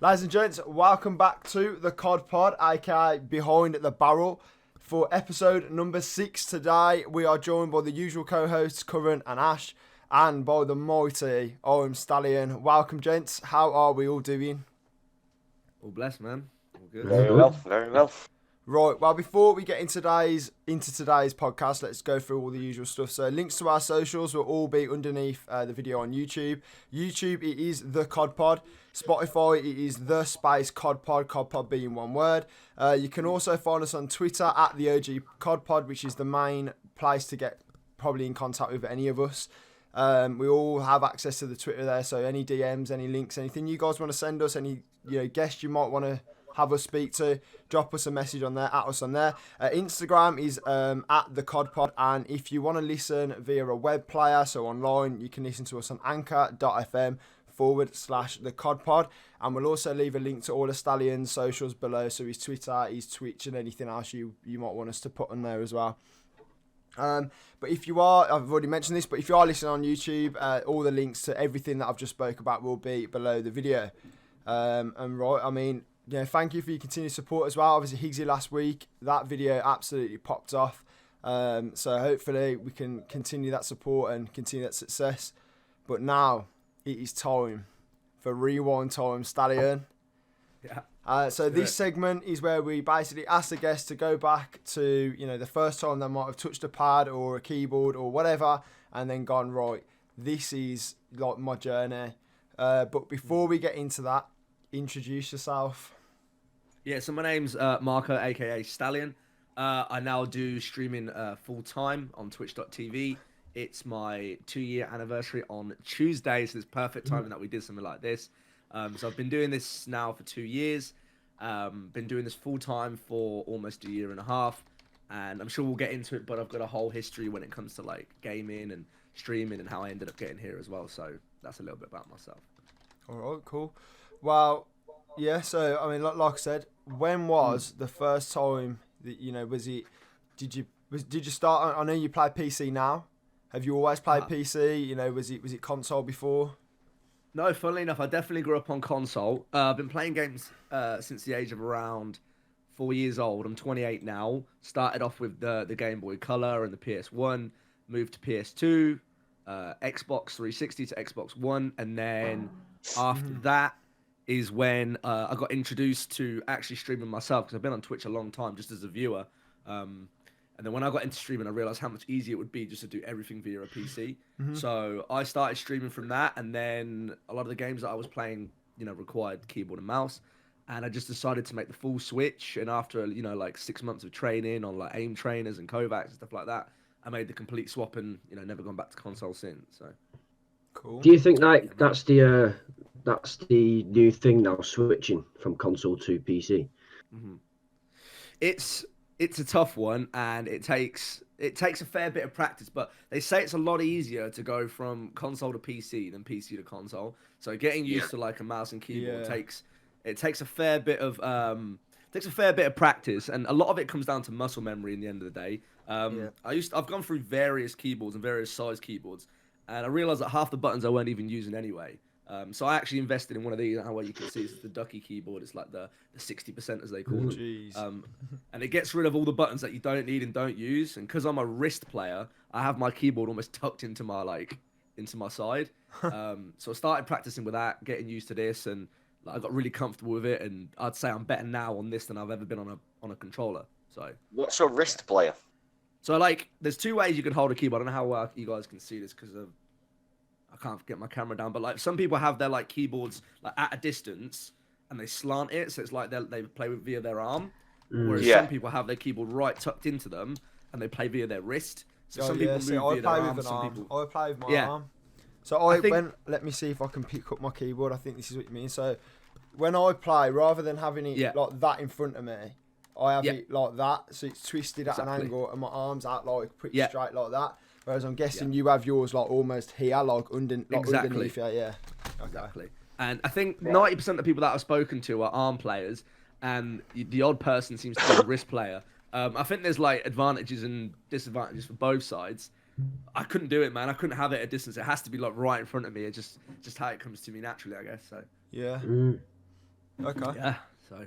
Ladies and gents, welcome back to the Cod Pod, aka Behind the Barrel. For episode number 6 today, we are joined by the usual co-hosts, Curran and Ash, and by the mighty ImStallionTV. Welcome, gents. How are we all doing? All blessed, man. All good. Very well, very well. Right, well, before we get into today's podcast, let's go through all the usual stuff. So links to our socials will all be underneath the video on YouTube. YouTube, it is the Cod Pod. Spotify, it is the space Cod Pod, Cod Pod being one word. You can also find us on Twitter at the OG Cod Pod, which is the main place to get probably in contact with any of us. We all have access to the Twitter there, so any DMs, any links, anything you guys want to send us, any guests you might want to have us speak to, drop us a message on there, at us on there. Instagram is at the Cod Pod, and if you want to listen via a web player, so online, you can listen to us on anchor.fm/the Cod Pod, and we'll also leave a link to all the Stallion's socials below, so his Twitter, his Twitch, and anything else you might want us to put on there as well. But if you are, I've already mentioned this, but if you are listening on YouTube, all the links to everything that I've just spoke about will be below the video. And right, I mean, thank you for your continued support as well. Obviously, Higgsy last week, that video absolutely popped off. So hopefully we can continue that support and continue that success. But now it is time for Rewind Time, Stallion. Yeah. So this segment is where we basically ask the guests to go back to, the first time they might have touched a pad or a keyboard or whatever, and then gone, right, this is like my journey. But before we get into that, introduce yourself. Yeah, so my name's Marco, aka Stallion. I now do streaming full time on Twitch.tv. It's my 2-year anniversary on Tuesday, so it's perfect timing that we did something like this. So I've been doing this now for 2 years. Been doing this full time for almost a year and a half, and I'm sure we'll get into it. But I've got a whole history when it comes to like gaming and streaming and how I ended up getting here as well. So that's a little bit about myself. All right, cool. Well, yeah. So I mean, like I said, when was the first time that was it? Did you start? I know you play PC now. Have you always played PC? Was it console before? No, funnily enough, I definitely grew up on console. I've been playing games since the age of around 4 years old. I'm 28 now. Started off with the Game Boy Color and the PS1, moved to PS2, Xbox 360 to Xbox One, and then after that is when I got introduced to actually streaming myself, because I've been on Twitch a long time just as a viewer. And then when I got into streaming, I realized how much easier it would be just to do everything via a PC. So I started streaming from that, and then a lot of the games that I was playing, required keyboard and mouse. And I just decided to make the full switch. And after, like 6 months of training on like aim trainers and Kovacs and stuff like that, I made the complete swap and, never gone back to console since. So cool. Do you think that's the new thing now, switching from console to PC? It's a tough one, and it takes a fair bit of practice, but they say it's a lot easier to go from console to PC than PC to console. So getting used to like a mouse and keyboard takes a fair bit of practice, and a lot of it comes down to muscle memory in the end of the day. I've gone through various keyboards and various size keyboards, and I realized that half the buttons I weren't even using anyway. So I actually invested in one of these. How well you can see it's the ducky keyboard. It's like the 60% as they call it. And it gets rid of all the buttons that you don't need and don't use. And because I'm a wrist player, I have my keyboard almost tucked into my side. So I started practicing with that, getting used to this, and I got really comfortable with it. And I'd say I'm better now on this than I've ever been on a controller. So what's a wrist player? So there's 2 ways you can hold a keyboard. I don't know how well you guys can see this because of. I can't get my camera down, but some people have their keyboards at a distance and they slant it, so it's like they play with via their arm. Whereas some people have their keyboard right tucked into them and they play via their wrist. So some people move via their arm. I play with my arm. So let me see if I can pick up my keyboard. I think this is what you mean. So when I play, rather than having it like that in front of me, I have it like that, so it's twisted at an angle, and my arms out pretty straight like that. Whereas I'm guessing you have yours almost here, underneath. Yeah. Exactly. And I think 90% of the people that I've spoken to are arm players, and the odd person seems to be a wrist player. I think there's advantages and disadvantages for both sides. I couldn't do it, man. I couldn't have it at a distance. It has to be right in front of me. It's just how it comes to me naturally, I guess. So yeah. Okay. Yeah. So.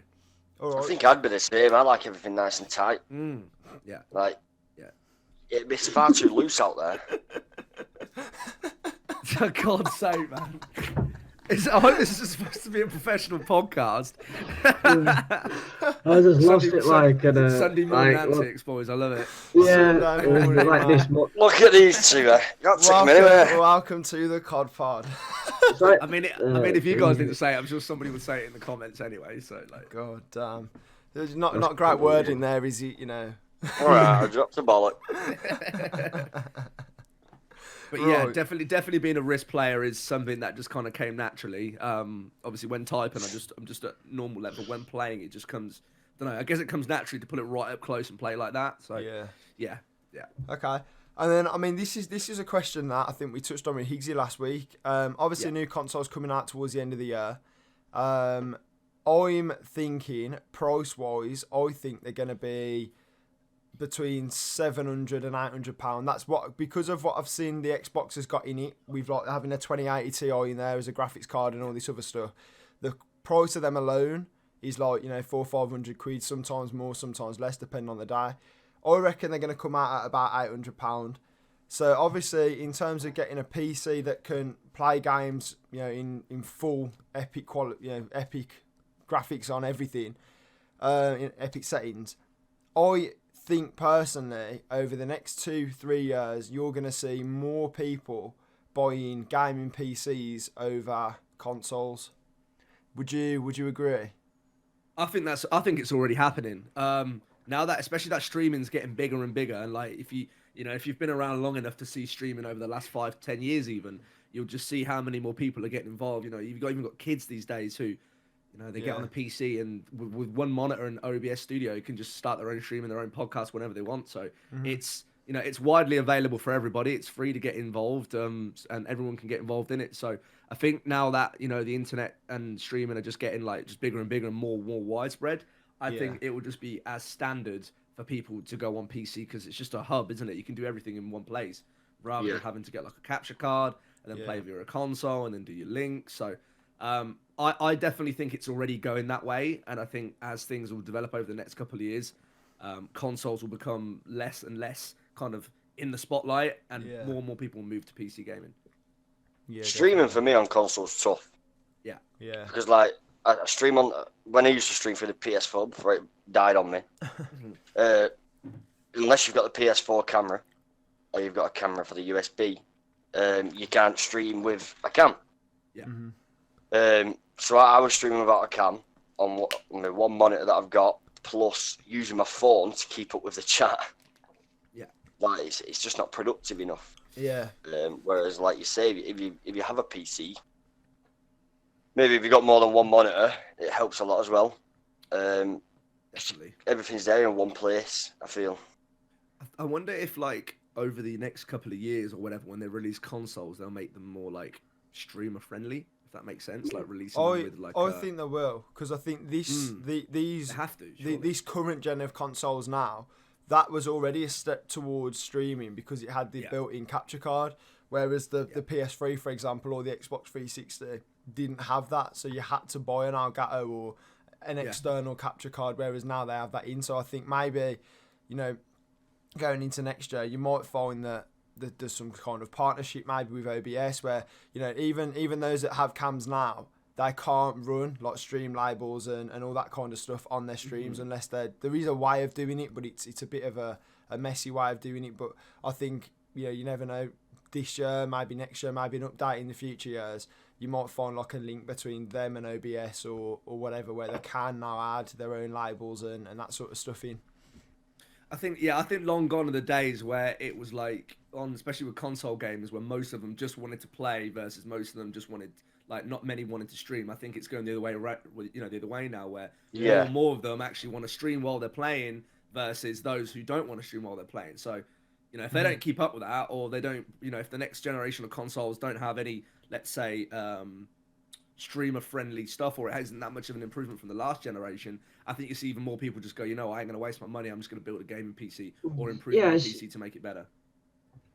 All I right. think I'd be the same. I like everything nice and tight. Yeah. Like, Yeah. it's far too loose out there. For God's sake, man. I hope this is supposed to be a professional podcast. I just lost it like Sunday morning like, antics, boys. I love it. yeah, Sunday morning, like this. Look at these two. Not take them anywhere. Welcome to the Cod Pod. I mean, if you guys didn't say it, I'm sure somebody would say it in the comments anyway. So, like, God damn. There's not great word in there, is it? You know. All right, I dropped the bollock. But yeah, definitely being a risk player is something that just kind of came naturally. Obviously, when typing, I'm just at normal level. When playing, it just comes. I don't know. I guess it comes naturally to put it right up close and play like that. So yeah. Okay. And then, I mean, this is a question that I think we touched on with Higgsy last week. Obviously, new consoles coming out towards the end of the year. I'm thinking, price-wise, I think they're going to be between £700 and £800. That's because of what I've seen the Xbox has got in it. We've like having a 2080 Ti in there as a graphics card and all this other stuff. The price of them alone is like, 400 or 500 quid, sometimes more, sometimes less, depending on the day. I reckon they're going to come out at about £800. So obviously, in terms of getting a PC that can play games, in full epic quality, epic graphics on everything, in epic settings, I think personally, over the next 2-3 years, you're going to see more people buying gaming PCs over consoles. Would you agree? I think it's already happening. Now that, especially that streaming's getting bigger and bigger, and like if you've been around long enough to see streaming over the last 5-10 years, even, you'll just see how many more people are getting involved. You've even got kids these days who, they get on a PC and with one monitor and OBS Studio, can just start their own stream and their own podcast whenever they want. So it's widely available for everybody. It's free to get involved, and everyone can get involved in it. So I think now that the internet and streaming are just getting just bigger and bigger and more widespread, I think it will just be as standard for people to go on PC, because it's just a hub, isn't it? You can do everything in one place rather than having to get like a capture card and then play via a console and then do your link. So I definitely think it's already going that way, and I think as things will develop over the next couple of years, consoles will become less and less kind of in the spotlight, and more and more people will move to PC gaming. Yeah, streaming for me on console's tough. Yeah. Because I stream when I used to stream through the PS4 before it died on me. Unless you've got the PS4 camera, or you've got a camera for the USB, you can't stream with a cam. Yeah. So I was streaming without a cam on the one monitor that I've got, plus using my phone to keep up with the chat. Yeah. It's just not productive enough. Yeah. Whereas, like you say, if you have a PC, maybe if you've got more than one monitor, it helps a lot as well. Definitely. Everything's there in one place, I feel. I wonder if over the next couple of years or whatever, when they release consoles, they'll make them more streamer friendly. If that makes sense, releasing them with I think they will, because I think these they have to, this current gen of consoles now, that was already a step towards streaming because it had the built-in capture card, whereas the PS3, for example, or the Xbox 360 didn't have that, so you had to buy an Elgato or an external capture card, whereas now they have that in. So I think maybe, going into next year, you might find that there's some kind of partnership maybe with OBS where, even those that have cams now, they can't run stream labels and all that kind of stuff on their streams unless there is a way of doing it, but it's a bit of a messy way of doing it. But I think, you never know, this year, maybe next year, maybe an update in the future years, you might find a link between them and OBS or whatever, where they can now add their own labels and that sort of stuff in. I think long gone are the days where it was especially with console gamers, where most of them just wanted to play versus most of them just wanted, not many wanted to stream. I think it's going the other way, the other way now, where more and more of them actually want to stream while they're playing versus those who don't want to stream while they're playing. So, if they don't keep up with that, or they don't, if the next generation of consoles don't have any, let's say, streamer-friendly stuff, or it hasn't that much of an improvement from the last generation, I think you see even more people just go, I ain't going to waste my money, I'm just going to build a gaming PC or improve my PC to make it better.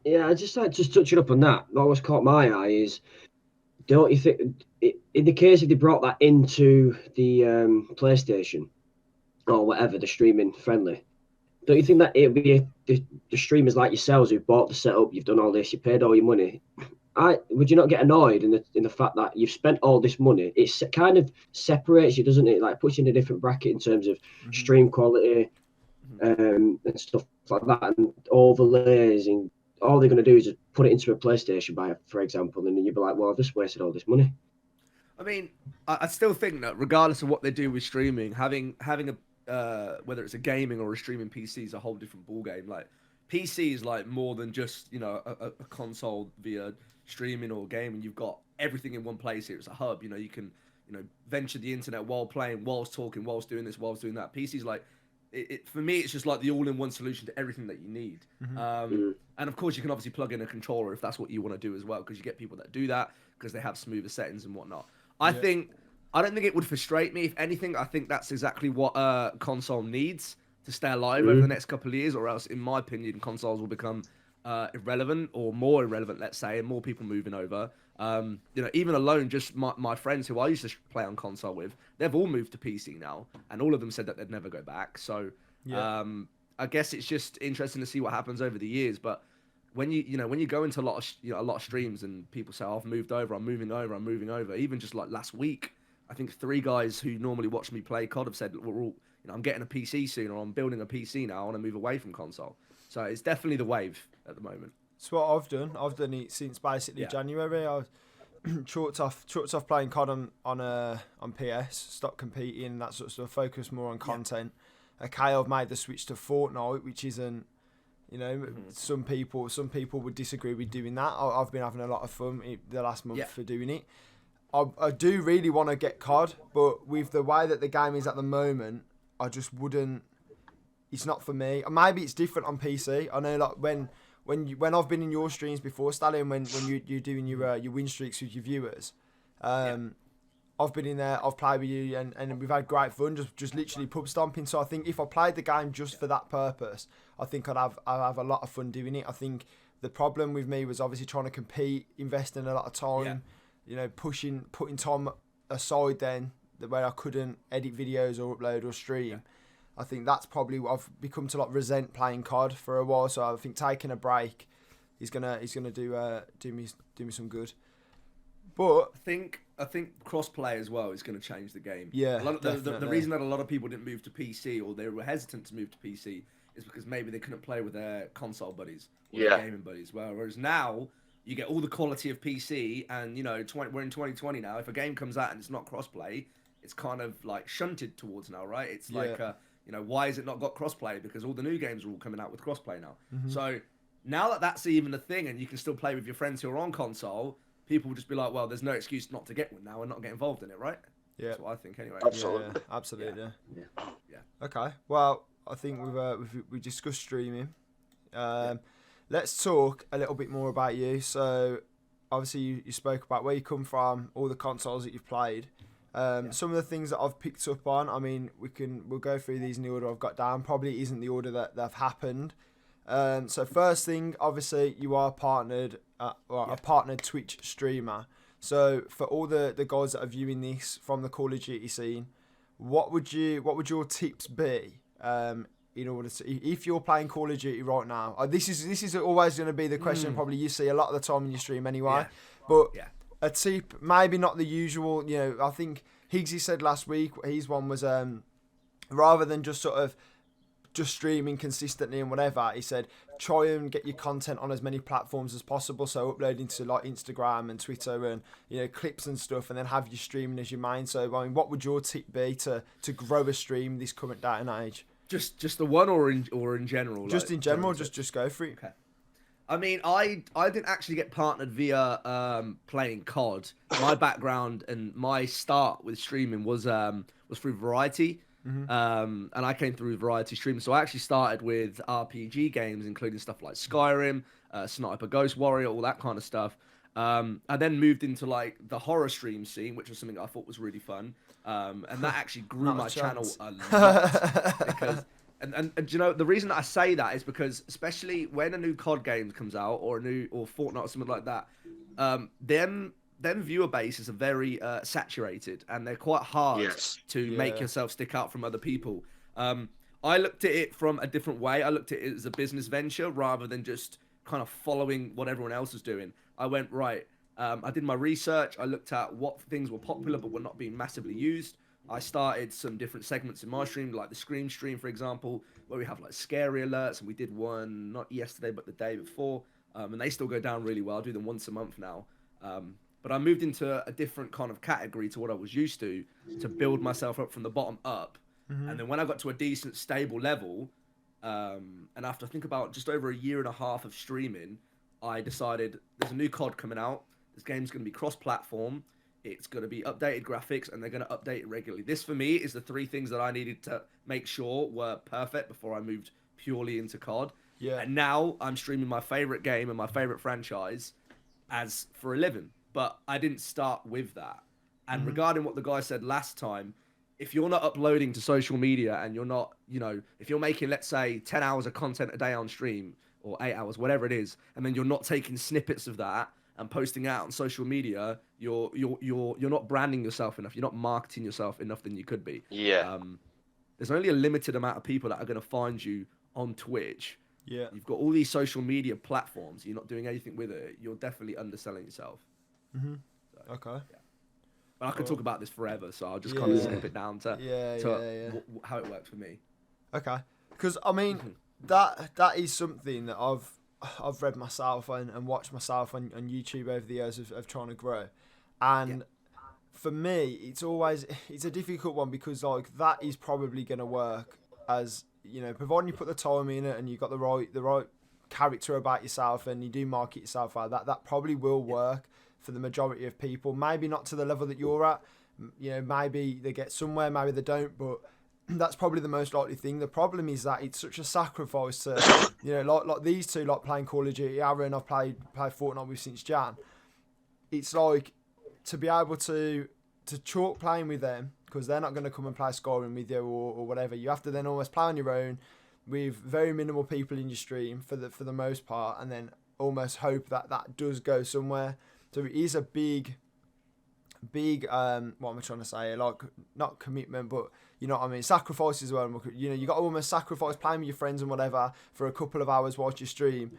Yeah, just touching up on that, what was caught my eye is don't you think, in the case if they brought that into the PlayStation or whatever, the streaming friendly, don't you think that it would be the streamers like yourselves who bought the setup, you've done all this, you paid all your money? Would you not get annoyed in the fact that you've spent all this money? It kind of separates you, doesn't it? Like puts you in a different bracket in terms of stream quality and stuff like that, and overlays, and all they're going to do is just put it into a PlayStation buyer, for example, and then you'd be like, well, I've just wasted all this money. I mean, I still think that regardless of what they do with streaming, having a whether it's a gaming or a streaming PC is a whole different ball game. Like PC is like more than just a console via streaming or gaming. You've got everything in one place here. It's a hub. You can venture the internet while playing, whilst talking, whilst doing this, whilst doing that. PC's like for me, it's just like the all-in-one solution to everything that you need. And of course, you can obviously plug in a controller if that's what you want to do as well, because you get people that do that because they have smoother settings and whatnot. I don't think it would frustrate me. If anything, I think that's exactly what a console needs to stay alive over the next couple of years, or else, in my opinion, consoles will become irrelevant or more irrelevant, let's say, and more people moving over. Even alone, just my friends who I used to play on console with, they've all moved to PC now, and all of them said that they'd never go back. So, I guess it's just interesting to see what happens over the years. But when you go into a lot of streams and people say, oh, I've moved over, I'm moving over. Even just like last week, I think 3 guys who normally watch me play COD have said, we're all, I'm getting a PC soon, or I'm building a PC now, I want to move away from console. So it's definitely the wave at the moment. It's what I've done. I've done it since basically January. I chalked off playing COD on PS, stopped competing and that sort of stuff, focused more on content. Okay, I've made the switch to Fortnite, which isn't, some people would disagree with doing that. I've been having a lot of fun the last month for doing it. I do really want to get COD, but with the way that the game is at the moment, I just wouldn't. It's not for me. Maybe it's different on PC. I know, like when I've been in your streams before, Stallion, when you're doing your win streaks with your viewers, I've been in there, I've played with you, and we've had great fun, just literally pub stomping. So I think if I played the game just for that purpose, I think I'd have a lot of fun doing it. I think the problem with me was obviously trying to compete, investing a lot of time, putting time aside then, where I couldn't edit videos or upload or stream. Yeah. I think that's probably what I've become to resent playing COD for a while. So I think taking a break is gonna do me some good. But I think crossplay as well is going to change the game. Yeah, the reason that a lot of people didn't move to PC, or they were hesitant to move to PC, is because maybe they couldn't play with their console buddies or their gaming buddies. Whereas now you get all the quality of PC, and we're in 2020 now. If a game comes out and it's not crossplay, it's kind of like shunted towards now, right? It's like why has it not got crossplay? Because all the new games are all coming out with crossplay now. So now that that's even a thing, and you can still play with your friends who are on console, people will just be like, well, there's no excuse not to get one now and not get involved in it, right? Yeah. That's what I think anyway. Absolutely. Yeah, absolutely, yeah. Okay, well, I think we've discussed streaming. Let's talk a little bit more about you. So, obviously, you spoke about where you come from, all the consoles that you've played. Some of the things that I've picked up on, I mean, we'll go through these in the order I've got down. Probably isn't the order that they've happened. So first thing, obviously, you are partnered, a partnered Twitch streamer. So for all the guys that are viewing this from the Call of Duty scene, what would your tips be in order to, if you're playing Call of Duty right now? This is always going to be the question. Probably you see a lot of the time in your stream anyway. But a tip, maybe not the usual. I think Higgsy said last week his one was rather than just sort of just streaming consistently and whatever, he said try and get your content on as many platforms as possible, so uploading to like Instagram and Twitter and clips and stuff, and then have your streaming as your main. So I mean, what would your tip be to grow a stream this current day and age? Just the one, or in general? Just in general, just go for it. Okay. I mean, I didn't actually get partnered via playing COD. My background and my start with streaming was through Variety. And I came through Variety streaming. So I actually started with RPG games, including stuff like Skyrim, Sniper Ghost Warrior, all that kind of stuff. I then moved into like the horror stream scene, which was something I thought was really fun. And that actually grew my channel a lot. Because, and the reason that I say that is because, especially when a new COD game comes out, or Fortnite or something like that, them them viewer bases are very saturated, and they're quite hard Yes. to make yourself stick out from other people. I looked at it from a different way. I looked at it as a business venture rather than just kind of following what everyone else is doing. I went, right, I did my research. I looked at what things were popular but were not being massively used. I started some different segments in my stream, like the Scream stream, for example, where we have like scary alerts, and we did one not yesterday but the day before, and they still go down really well. I do them once a month now. But I moved into a different kind of category to what I was used to build myself up from the bottom up. And then when I got to a decent, stable level, and after I think about just over a year and a half of streaming, I decided there's a new COD coming out. This game's going to be cross-platform. It's going to be updated graphics, and they're going to update it regularly. This, for me, is the 3 things that I needed to make sure were perfect before I moved purely into COD. Yeah. And now I'm streaming my favorite game and my favorite franchise as for a living. But I didn't start with that. And regarding what the guy said last time, if you're not uploading to social media and you're not, if you're making, let's say, 10 hours of content a day on stream or 8 hours, whatever it is, and then you're not taking snippets of that and posting it out on social media, you're not branding yourself enough. You're not marketing yourself enough than you could be. Yeah. There's only a limited amount of people that are going to find you on Twitch. Yeah. You've got all these social media platforms. You're not doing anything with it. You're definitely underselling yourself. So, Okay. Yeah. But I could talk about this forever, so I'll just kind of snip it down to how it worked for me. Okay. Because I mean, that is something that I've read myself and watched myself on YouTube over the years of trying to grow, and for me, it's a difficult one because like that is probably going to work as providing you put the time in it and you've got the right character about yourself and you do market yourself like that probably will work for the majority of people. Maybe not to the level that you're at. Maybe they get somewhere, maybe they don't, but that's probably the most likely thing. The problem is that it's such a sacrifice to, like these two, like playing Call of Duty. Aaron, I've played Fortnite with since Jan. It's like to be able to chalk playing with them because they're not going to come and play scoring with you or whatever. You have to then almost play on your own with very minimal people in your stream for the most part, and then almost hope that does go somewhere. So it is a big, what am I trying to say? Like, not commitment, but you know what I mean? Sacrifice as well. You got to almost sacrifice playing with your friends and whatever for a couple of hours whilst you stream,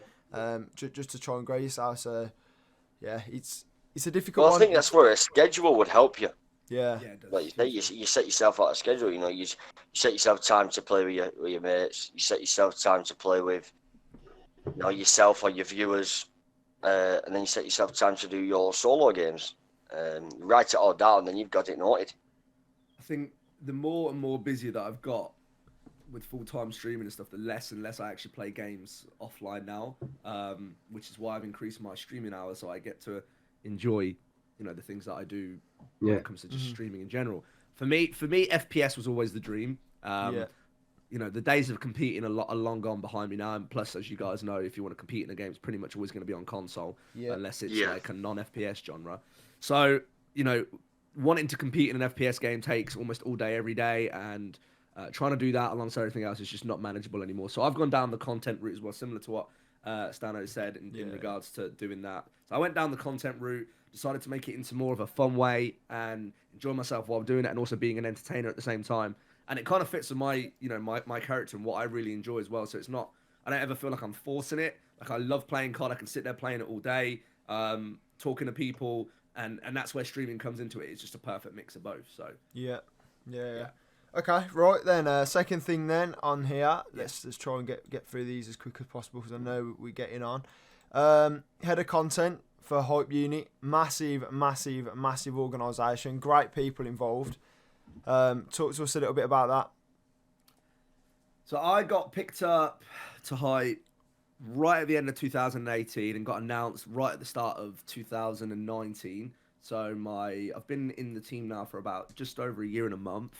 just to try and grow yourself. So, yeah, it's a difficult one. I think that's where a schedule would help you. Yeah. Like you set yourself out a schedule. You set yourself time to play with your mates. You set yourself time to play with, yourself or your viewers. And then you set yourself time to do your solo games. Write it all down, then you've got it noted. I think the more and more busy that I've got with full-time streaming and stuff, the less and less I actually play games offline now, which is why I've increased my streaming hours so I get to enjoy, the things that I do when it comes to just streaming in general. For me, FPS was always the dream. The days of competing are long gone behind me now. And plus, as you guys know, if you want to compete in a game, it's pretty much always going to be on console, unless it's like a non-FPS genre. So, wanting to compete in an FPS game takes almost all day, every day. And trying to do that alongside everything else is just not manageable anymore. So I've gone down the content route as well, similar to what Stanno said in regards to doing that. So I went down the content route, decided to make it into more of a fun way and enjoy myself while doing it and also being an entertainer at the same time. And it kind of fits with my, my character and what I really enjoy as well. So it's not, I don't ever feel like I'm forcing it. Like, I love playing COD. I can sit there playing it all day, talking to people, and that's where streaming comes into it. It's just a perfect mix of both. So Yeah. Okay, right then. Second thing then on here. Let's just try and get through these as quick as possible because I know we're getting on. Head of content for Hype Unit. Massive organisation. Great people involved. Talk to us a little bit about that. So I got picked up to Hype right at the end of 2018 and got announced right at the start of 2019. So I've been in the team now for about just over a year and a month.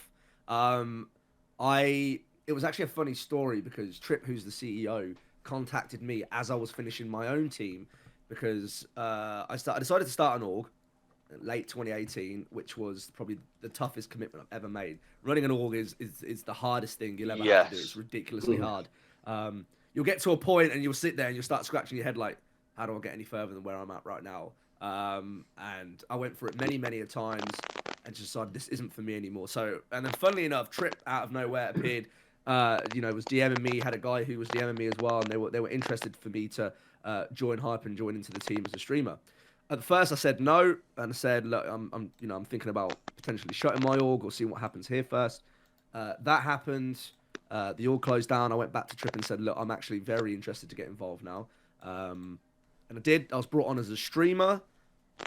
It was actually a funny story because Trip, who's the CEO, contacted me as I was finishing my own team because I decided to start an org late 2018, which was probably the toughest commitment I've ever made. Running an org is the hardest thing you'll ever have to do. It's ridiculously hard. You'll get to a point and you'll sit there and you'll start scratching your head like, how do I get any further than where I'm at right now? and I went for it many a times, and just decided this isn't for me anymore. So, and then funnily enough, Trip out of nowhere appeared. Was DMing me. Had a guy who was DMing me as well, and they were interested for me to join Hype and join into the team as a streamer. At first, I said no, and I said, look, I'm thinking about potentially shutting my org or seeing what happens here first. That happened. The org closed down. I went back to Trip and said, look, I'm actually very interested to get involved now. And I did. I was brought on as a streamer.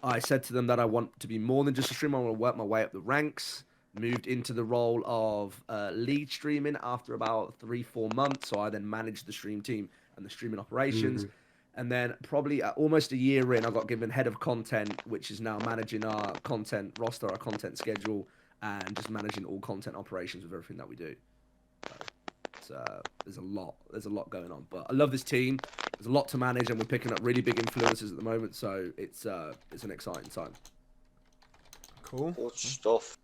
I said to them that I want to be more than just a streamer. I want to work my way up the ranks. Moved into the role of lead streaming after about 3-4 months. So I then managed the stream team and the streaming operations. And then probably almost a year in, I got given head of content, which is now managing our content roster, our content schedule, and just managing all content operations with everything that we do. So there's a lot going on. But I love this team. There's a lot to manage, and we're picking up really big influencers at the moment. So it's an exciting time. Cool. Good stuff.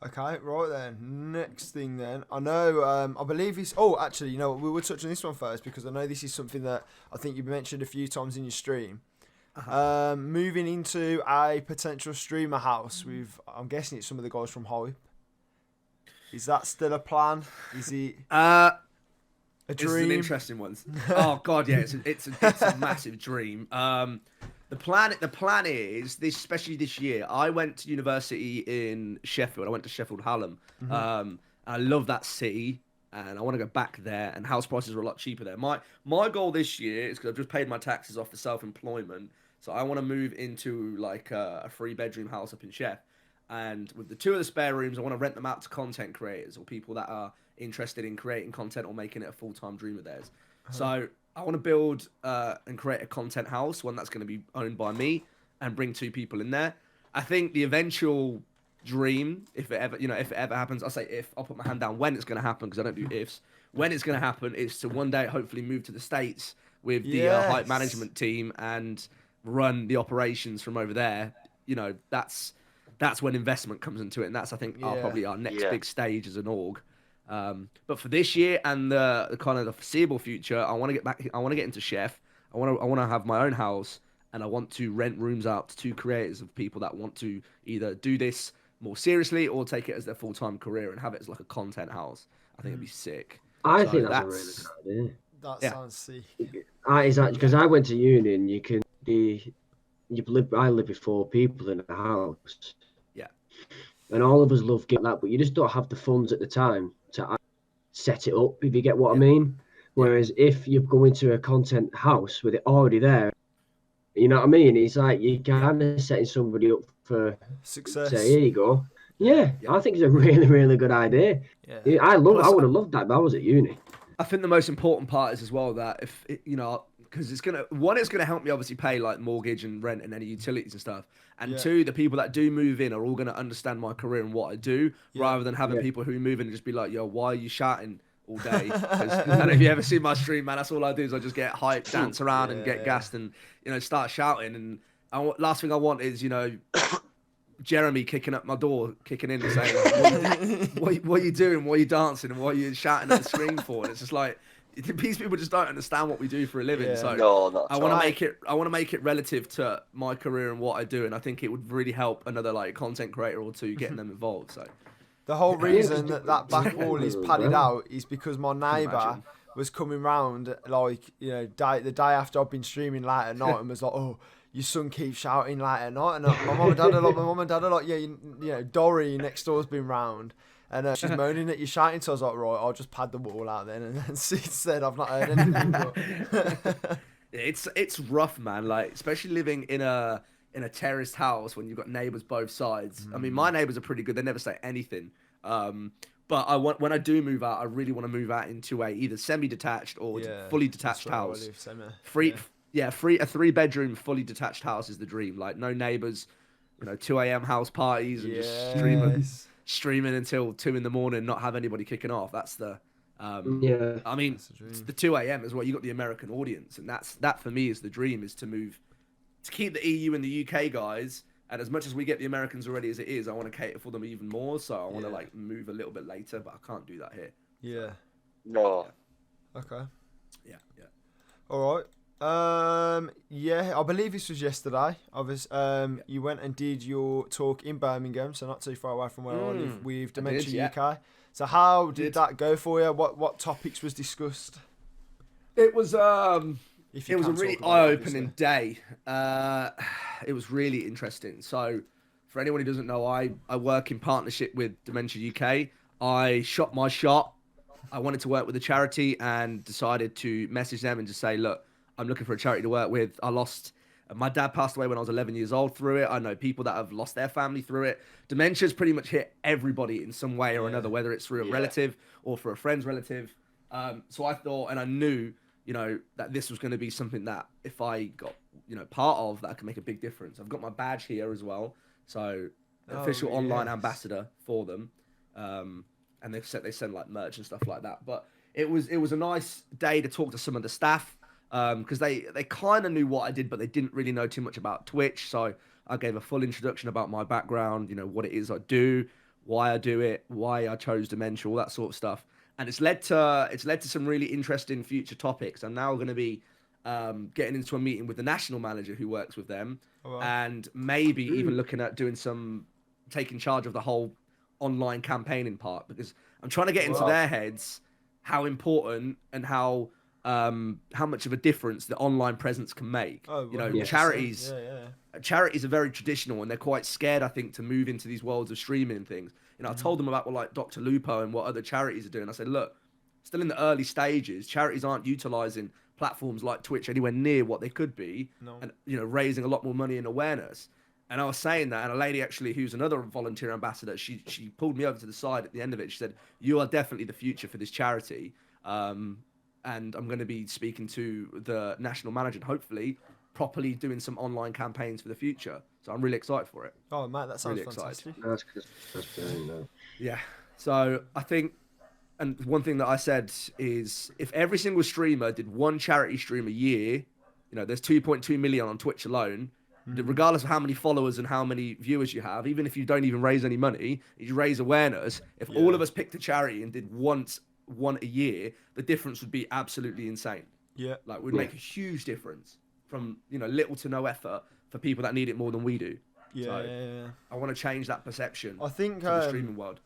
Okay, right then. Next thing then. I know, I believe it's... Oh, actually, you know, we will touch on this one first because I know this is something that I think you mentioned a few times in your stream. Moving into a potential streamer house with, I'm guessing it's some of the guys from Hype. Is that still a plan? Is it a dream? This is an interesting one. Oh, God, yeah, it's a massive dream. The plan is this, especially this year. I went to university in Sheffield. I went to Sheffield Hallam. I love that city, and I want to go back there. And house prices are a lot cheaper there. My goal this year is because I've just paid my taxes off for self-employment, so I want to move into like a 3-bedroom house up in Sheff. And with the 2 of the spare rooms, I want to rent them out to content creators or people that are interested in creating content or making it a full-time dream of theirs. So I want to build and create a content house, one that's going to be owned by me, and bring 2 people in there. I think the eventual dream, if it ever happens, I'll say if. I'll put my hand down when it's going to happen because I don't do ifs. When it's going to happen is to one day hopefully move to the States with the Hype management team and run the operations from over there. You know, that's when investment comes into it, and that's, I think, probably our next big stage as an org. But for this year and the kind of the foreseeable future, I want to get back. I want to get into Chef. I want to have my own house, and I want to rent rooms out to 2 creators of people that want to either do this more seriously or take it as their full-time career and have it as like a content house. I think it'd be sick. I think that's a really good idea. That sounds sick. Because I went to uni and I live with 4 people in a house. Yeah. And all of us love getting that, but you just don't have the funds at the time to set it up, if you get what I mean. Whereas if you go into a content house with it already there, you know what I mean? It's like you're kind of setting somebody up for success. Say, here you go. Yeah, I think it's a really, really good idea. Yeah. I would have loved that if I was at uni. I think the most important part is as well that if because it's gonna help me obviously pay like mortgage and rent and any utilities and stuff. And 2, the people that do move in are all gonna understand my career and what I do, rather than having people who move in and just be like, "Yo, why are you shouting all day?" I don't know if you ever see my stream, man. That's all I do is I just get hyped, dance around, and get gassed, and start shouting. And last thing I want is Jeremy kicking up my door, kicking in and saying, what are you doing? Why are you dancing? And what are you shouting at the screen for? And it's just like, these people just don't understand what we do for a living. Yeah. So I want to make it relative to my career and what I do. And I think it would really help another like content creator or 2 getting them involved. So the whole reason that back wall is padded out is because my neighbour was coming round like, the day after I've been streaming late at night and was like, "Oh, your son keeps shouting late at night," and my mum and dad are like, "Yeah, Dory next door's been round, and she's moaning that you're shouting." So I was like, "Right, I'll just pad the wall out then." And then since then, I've not heard anything. But... it's rough, man. Like, especially living in a terraced house when you've got neighbours both sides. I mean, my neighbours are pretty good. They never say anything. But when I do move out, I really want to move out into a either semi-detached or fully detached house. A 3-bedroom, fully detached house is the dream. Like, no neighbours, 2 a.m. house parties and just streaming until 2 in the morning, not have anybody kicking off. That's the, I mean, it's the 2 a.m. as well. You got the American audience, and that for me is the dream, is to move, to keep the EU and the UK guys. And as much as we get the Americans already as it is, I want to cater for them even more. So I want to like move a little bit later, but I can't do that here. Yeah. No. Okay. Yeah. All right. Yeah, I believe this was yesterday. You went and did your talk in Birmingham, so not too far away from where I live, with Dementia UK. So how did that go for you? What topics was discussed? It was If you it was a can really talk about it, eye-opening day. It was really interesting. So, for anyone who doesn't know, I work in partnership with Dementia UK. I shot my shot. I wanted to work with a charity and decided to message them and just say, look, I'm looking for a charity to work with. My dad passed away when I was 11 years old through it. I know people that have lost their family through it. Dementia's pretty much hit everybody in some way or another, whether it's through a relative or for a friend's relative. So I thought, and I knew, that this was going to be something that if I got, part of, that I could make a big difference. I've got my badge here as well. So official online ambassador for them. And they send like merch and stuff like that. But it was a nice day to talk to some of the staff. Because they kind of knew what I did, but they didn't really know too much about Twitch. So I gave a full introduction about my background, what it is I do, why I do it, why I chose Dementia, all that sort of stuff. And it's led to some really interesting future topics. I'm now going to be getting into a meeting with the national manager who works with them, and maybe even looking at taking charge of the whole online campaigning part, because I'm trying to get into their heads how important and how much of a difference the online presence can make. Charities are very traditional and they're quite scared, I think, to move into these worlds of streaming and things. I told them about like DrLupo and what other charities are doing. I said, look, still in the early stages, charities aren't utilizing platforms like Twitch anywhere near what they could be, and raising a lot more money and awareness. And I was saying that, and a lady actually who's another volunteer ambassador, she pulled me over to the side at the end of it. She said, you are definitely the future for this charity. And I'm going to be speaking to the national manager and hopefully properly doing some online campaigns for the future. So I'm really excited for it. Oh, mate, that sounds really fantastic. That's brilliant. Yeah. So I think, and one thing that I said is, if every single streamer did one charity stream a year, there's 2.2 million on Twitch alone, regardless of how many followers and how many viewers you have, even if you don't even raise any money, you raise awareness. If all of us picked a charity and did one a year, the difference would be absolutely insane. Yeah. Like, we'd make a huge difference from, little to no effort for people that need it more than we do. Yeah. I want to change that perception. I think to the streaming world.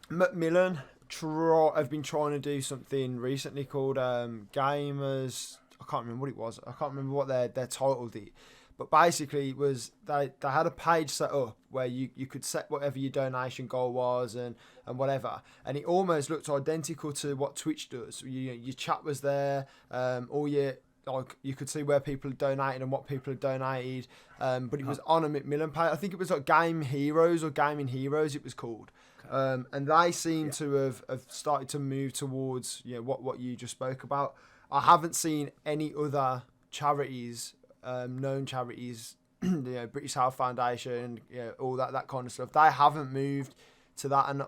Macmillan have been trying to do something recently called Gamers. I can't remember what it was. I can't remember what their title did. But basically, it was they had a page set up where you could set whatever your donation goal was and whatever, and it almost looked identical to what Twitch does. Your chat was there, you could see where people had donated and what people had donated, but it was on a Macmillan page. I think it was like Game Heroes or Gaming Heroes it was called. And they seem to have started to move towards what you just spoke about. I haven't seen any other charities, known charities, British Health Foundation, all that kind of stuff. They haven't moved to that, and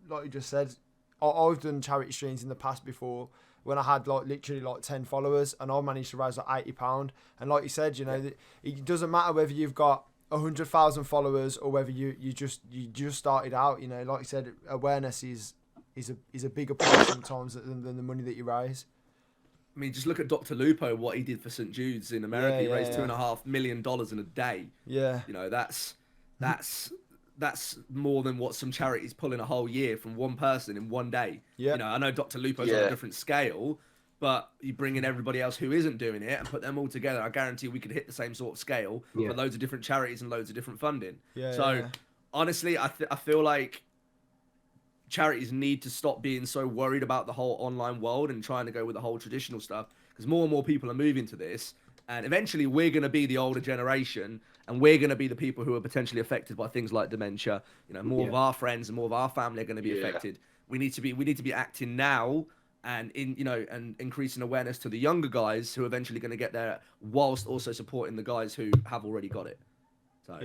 like you just said, I've done charity streams in the past before when I had literally 10 followers, and I managed to raise £80. And like you said, it doesn't matter whether you've got 100,000 followers or whether you just started out. Like you said, awareness is a bigger price sometimes than the money that you raise. I mean, just look at DrLupo, what he did for St. Jude's in America. He raised $2.5 million in a day. Yeah. That's more than what some charities pull in a whole year from one person in one day. Yeah. I know DrLupo's on a different scale, but you bring in everybody else who isn't doing it and put them all together. I guarantee we could hit the same sort of scale for loads of different charities and loads of different funding. Honestly, I feel like charities need to stop being so worried about the whole online world and trying to go with the whole traditional stuff, because more and more people are moving to this, and eventually we're going to be the older generation and we're going to be the people who are potentially affected by things like dementia. More of our friends and more of our family are going to be affected. We need to be acting now and and increasing awareness to the younger guys who are eventually going to get there, whilst also supporting the guys who have already got it. So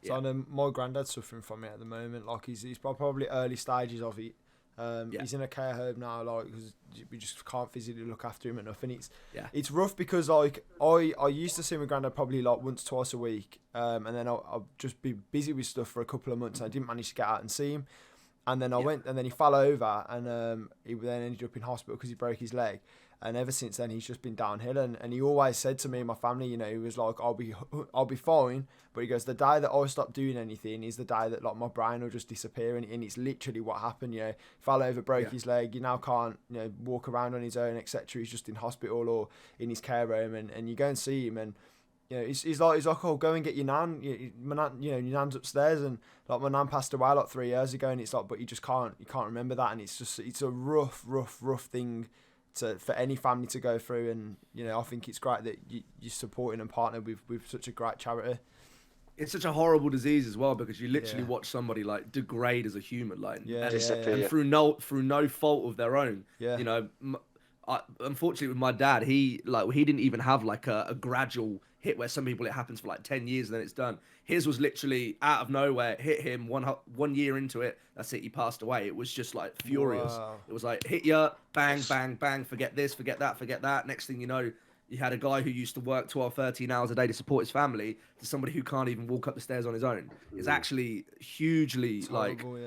So I know my granddad's suffering from it at the moment. Like he's probably early stages of it. He's in a care home now, because we just can't physically look after him enough, and it's rough because I used to see my granddad probably once, twice a week, and then I'll just be busy with stuff for a couple of months. And I didn't manage to get out and see him, And then I went, and then he fell over, and he then ended up in hospital because he broke his leg. And ever since then, he's just been downhill. And he always said to me and my family, you know, he was like, I'll be fine. But he goes, the day that I stop doing anything is the day that like my brain will just disappear. And it's literally what happened. You know, fell over, broke his leg. You now can't, you know, walk around on his own, etc. He's just in hospital or in his care home. And you go and see him, and you know, he's like, oh, go and get your nan. My nan, you know, your nan's upstairs, and like my nan passed away like 3 years ago, and it's like, but you can't remember that, and it's a rough thing for any family to go through. And you know, I think it's great that you're supporting and partnered with such a great charity. It's such a horrible disease as well, because you literally watch somebody like degrade as a human, like and through no fault of their own. Yeah. You know, unfortunately with my dad, he didn't even have like a gradual hit where some people it happens for like 10 years and then it's done. His was literally out of nowhere, hit him 1 year into it. That's it. He passed away. It was just like furious. Wow. It was like hit you, bang, bang, bang. Forget this, forget that, forget that. Next thing you know, you had a guy who used to work 12, 13 hours a day to support his family to somebody who can't even walk up the stairs on his own. It's actually hugely it's horrible,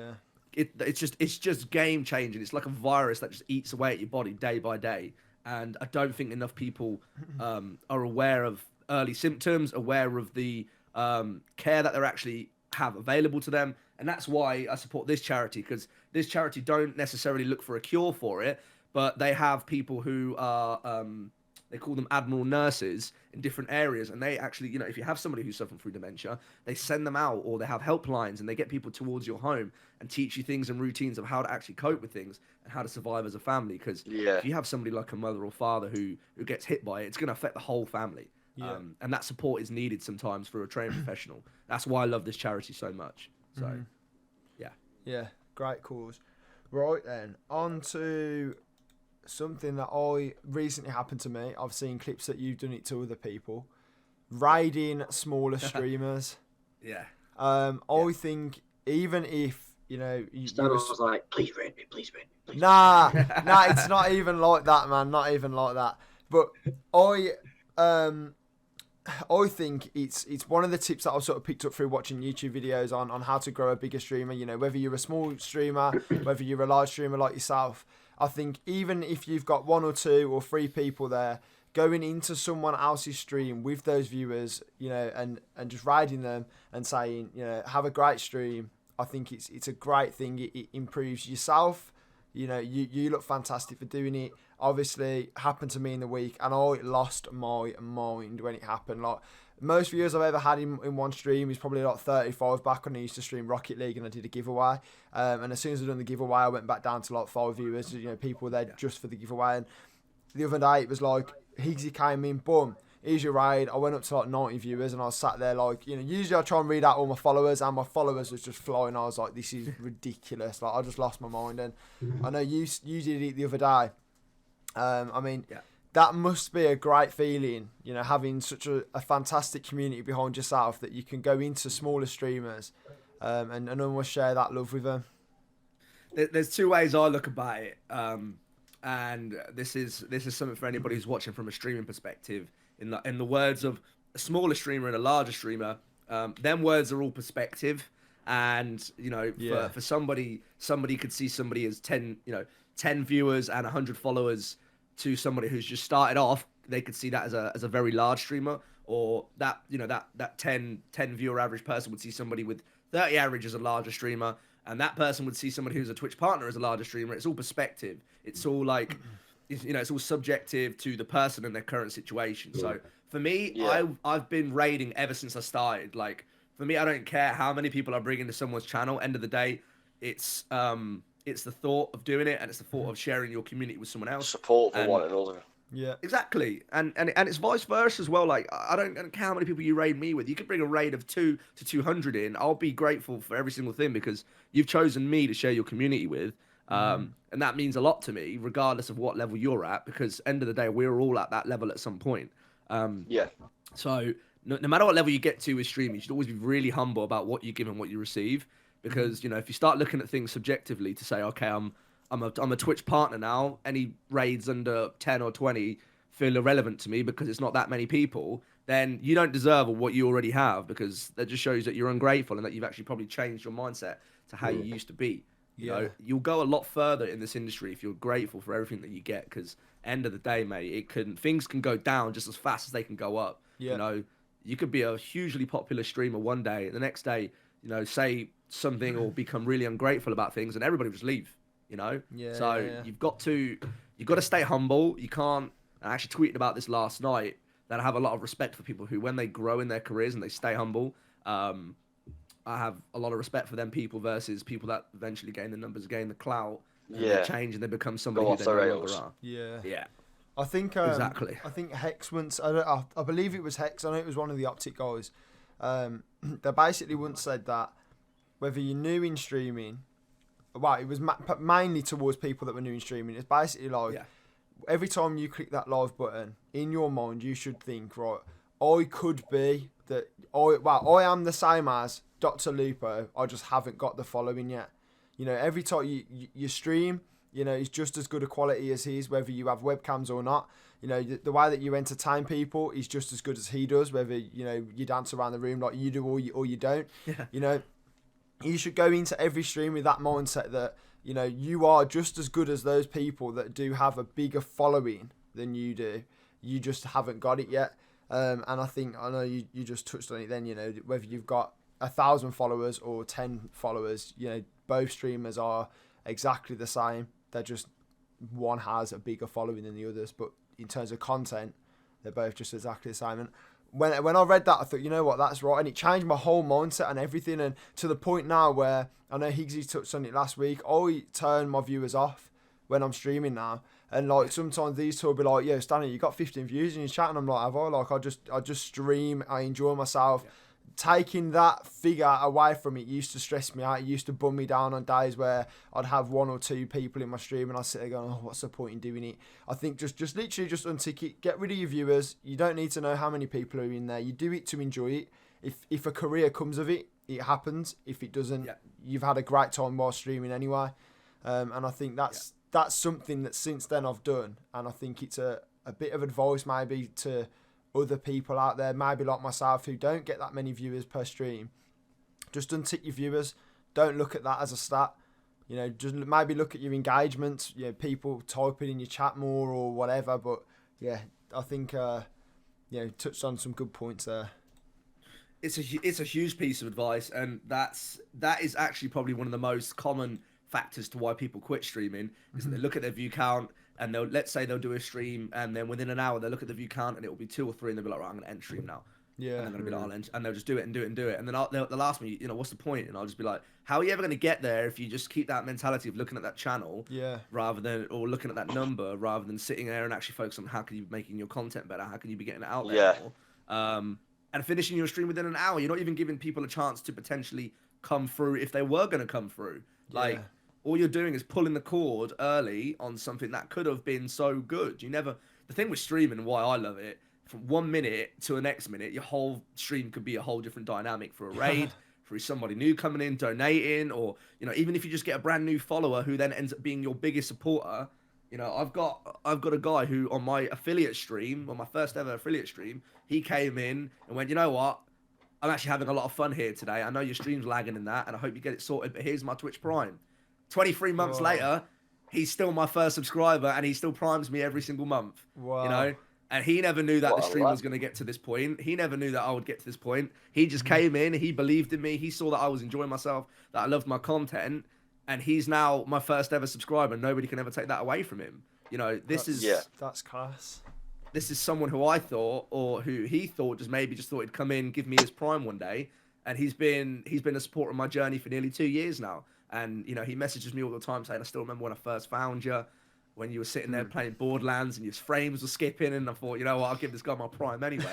it's just game changing. It's like a virus that just eats away at your body day by day. And I don't think enough people are aware of early symptoms, aware of the care that they're actually have available to them. And that's why I support this charity, because this charity don't necessarily look for a cure for it, but they have people who are they call them admiral nurses in different areas, and they actually, you know, if you have somebody who's suffering through dementia, they send them out, or they have helplines, and they get people towards your home and teach you things and routines of how to actually cope with things and how to survive as a family. Because if you have somebody like a mother or father who gets hit by it, it's going to affect the whole family. And that support is needed sometimes for a trained professional. That's why I love this charity so much. So, yeah, great cause. Right then, on to something that recently happened to me. I've seen clips that you've done it to other people. Raiding smaller streamers. I think even if, you know... Stanno was like, please raid me, please raid me, please. Nah, it's not even like that, man. Not even like that. But I think it's one of the tips that I've sort of picked up through watching YouTube videos on how to grow a bigger streamer. You know, whether you're a small streamer, whether you're a large streamer like yourself, I think even if you've got 1 or 2 or 3 people there, going into someone else's stream with those viewers, you know, and just raiding them and saying, you know, have a great stream. I think it's a great thing. It improves yourself. You know, you look fantastic for doing it. Obviously, happened to me in the week, and I lost my mind when it happened. Like, most viewers I've ever had in one stream is probably like 35 back when I used to stream Rocket League and I did a giveaway. And as soon as I done the giveaway, I went back down to like 5 viewers. You know, people there just for the giveaway. And the other day, it was like, Higgsy came in, boom, here's your raid. I went up to like 90 viewers, and I was sat there like, you know, usually I try and read out all my followers, and my followers was just flying. I was like, this is ridiculous. Like, I just lost my mind. And I know you did it the other day. I mean, that must be a great feeling, you know, having such a fantastic community behind yourself that you can go into smaller streamers and almost share that love with them. There's 2 ways I look about it, and this is something for anybody who's watching from a streaming perspective. In the words of a smaller streamer and a larger streamer, them words are all perspective. And you know, for somebody could see somebody as 10 viewers and 100 followers to somebody who's just started off. They could see that as a very large streamer, or that, you know, that 10 viewer average person would see somebody with 30 average as a larger streamer, and that person would see somebody who's a Twitch partner as a larger streamer. It's all perspective. It's all like, you know, it's all subjective to the person and their current situation. So for me, I've been raiding ever since I started. Like, for me, I don't care how many people I bring into someone's channel. End of the day, it's the thought of doing it, and it's the thought of sharing your community with someone else. Support for one another. Yeah, exactly. And it's vice versa as well. Like, I don't care how many people you raid me with. You could bring a raid of 2 to 200 in. I'll be grateful for every single thing, because you've chosen me to share your community with. And that means a lot to me, regardless of what level you're at, because end of the day, we're all at that level at some point. So no matter what level you get to with streaming, you should always be really humble about what you give and what you receive. Because, you know, if you start looking at things subjectively to say, okay, I'm a Twitch partner now, any raids under 10 or 20 feel irrelevant to me because it's not that many people, then you don't deserve what you already have, because that just shows that you're ungrateful and that you've actually probably changed your mindset to how you used to be. You know, you'll go a lot further in this industry if you're grateful for everything that you get. Because end of the day, mate, things can go down just as fast as they can go up. Yeah. You know, you could be a hugely popular streamer one day, and the next day, you know, say something or become really ungrateful about things, and everybody will just leave. You know, you've got to stay humble. You can't. I actually tweeted about this last night, that I have a lot of respect for people who, when they grow in their careers and they stay humble, I have a lot of respect for them people versus people that eventually gain the numbers, gain the clout, and they change and they become somebody who they no longer are. Yeah. I think exactly. I think Hex once, I believe it was Hex. I know it was one of the Optic guys. They basically once said that whether you're new in streaming, well, it was mainly towards people that were new in streaming. It's basically like every time you click that live button, in your mind you should think, right, I could be that. I am the same as DrLupo. I just haven't got the following yet. You know, every time you stream, you know, it's just as good a quality as his, whether you have webcams or not. You know, the way that you entertain people is just as good as he does, whether, you know, you dance around the room like you do or you don't. Yeah. You know, you should go into every stream with that mindset that, you know, you are just as good as those people that do have a bigger following than you do. You just haven't got it yet. And I know you just touched on it then, you know, whether you've got 1,000 followers or 10 followers, you know, both streamers are exactly the same. They're just, one has a bigger following than the others, but in terms of content, they're both just exactly the same. And when I read that, I thought, you know what, that's right. And it changed my whole mindset and everything. And to the point now where, I know Higgsy touched on it last week, I turn my viewers off when I'm streaming now. And like sometimes these two will be like, "Yo, Stanno, you got 15 views in your chat," and I'm like, "Have I?" Like I just stream, I enjoy myself. Yeah. Taking that figure away from it used to stress me out. It used to bum me down on days where I'd have 1 or 2 people in my stream and I'd sit there going, "Oh, what's the point in doing it?" I think just literally just untick it, get rid of your viewers. You don't need to know how many people are in there. You do it to enjoy it. If a career comes of it, it happens. If it doesn't, you've had a great time while streaming anyway. And I think that's something that since then I've done, and I think it's a bit of advice maybe to other people out there, maybe like myself, who don't get that many viewers per stream. Just untick your viewers. Don't look at that as a stat. You know, just maybe look at your engagements, you know, people typing in your chat more or whatever. But yeah, I think touched on some good points there. It's a huge piece of advice, and that is actually probably one of the most common factors to why people quit streaming, is that they look at their view count and let's say they'll do a stream, and then within an hour they'll look at the view count and it will be 2 or 3 and they'll be like, right, I'm gonna end stream now. Yeah. And they're gonna be like, and they'll just do it and do it and do it, and then they'll ask me, you know, what's the point? And I'll just be like, how are you ever gonna get there if you just keep that mentality of looking at that channel, or looking at that number, rather than sitting there and actually focus on how can you be making your content better, how can you be getting it out there more, and finishing your stream within an hour. You're not even giving people a chance to potentially come through if they were gonna come through. Like, all you're doing is pulling the cord early on something that could have been so good. The thing with streaming, why I love it, from 1 minute to the next minute, your whole stream could be a whole different dynamic for a raid, for somebody new coming in, donating, or, you know, even if you just get a brand new follower who then ends up being your biggest supporter. You know, I've got a guy who on my affiliate stream, on my first ever affiliate stream, he came in and went, you know what? I'm actually having a lot of fun here today. I know your stream's lagging in that, and I hope you get it sorted, but here's my Twitch Prime. 23 months later, he's still my first subscriber, and he still primes me every single month. Wow. You know, and he never knew that the stream was going to get to this point. He never knew that I would get to this point. He just came in, he believed in me, he saw that I was enjoying myself, that I loved my content, and he's now my first ever subscriber. Nobody can ever take that away from him. You know, that's class. This is someone who I thought, or who he thought, just thought he'd come in, give me his Prime one day, and he's been a supporter of my journey for nearly 2 years now. And, you know, he messages me all the time saying, I still remember when I first found you, when you were sitting there playing Borderlands and your frames were skipping, and I thought, you know what, I'll give this guy my Prime anyway.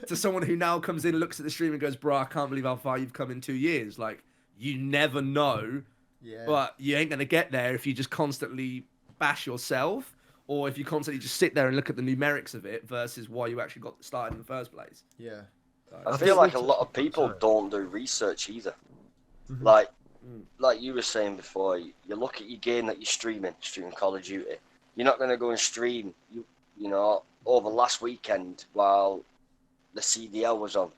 To someone who now comes in, looks at the stream and goes, bro, I can't believe how far you've come in 2 years. Like, you never know, but you ain't going to get there if you just constantly bash yourself, or if you constantly just sit there and look at the numerics of it versus why you actually got started in the first place. Yeah. I feel like a lot of people don't do research either. Like you were saying before, you look at your game that you're streaming Call of Duty. You're not going to go and stream, you know, over last weekend while the CDL was on.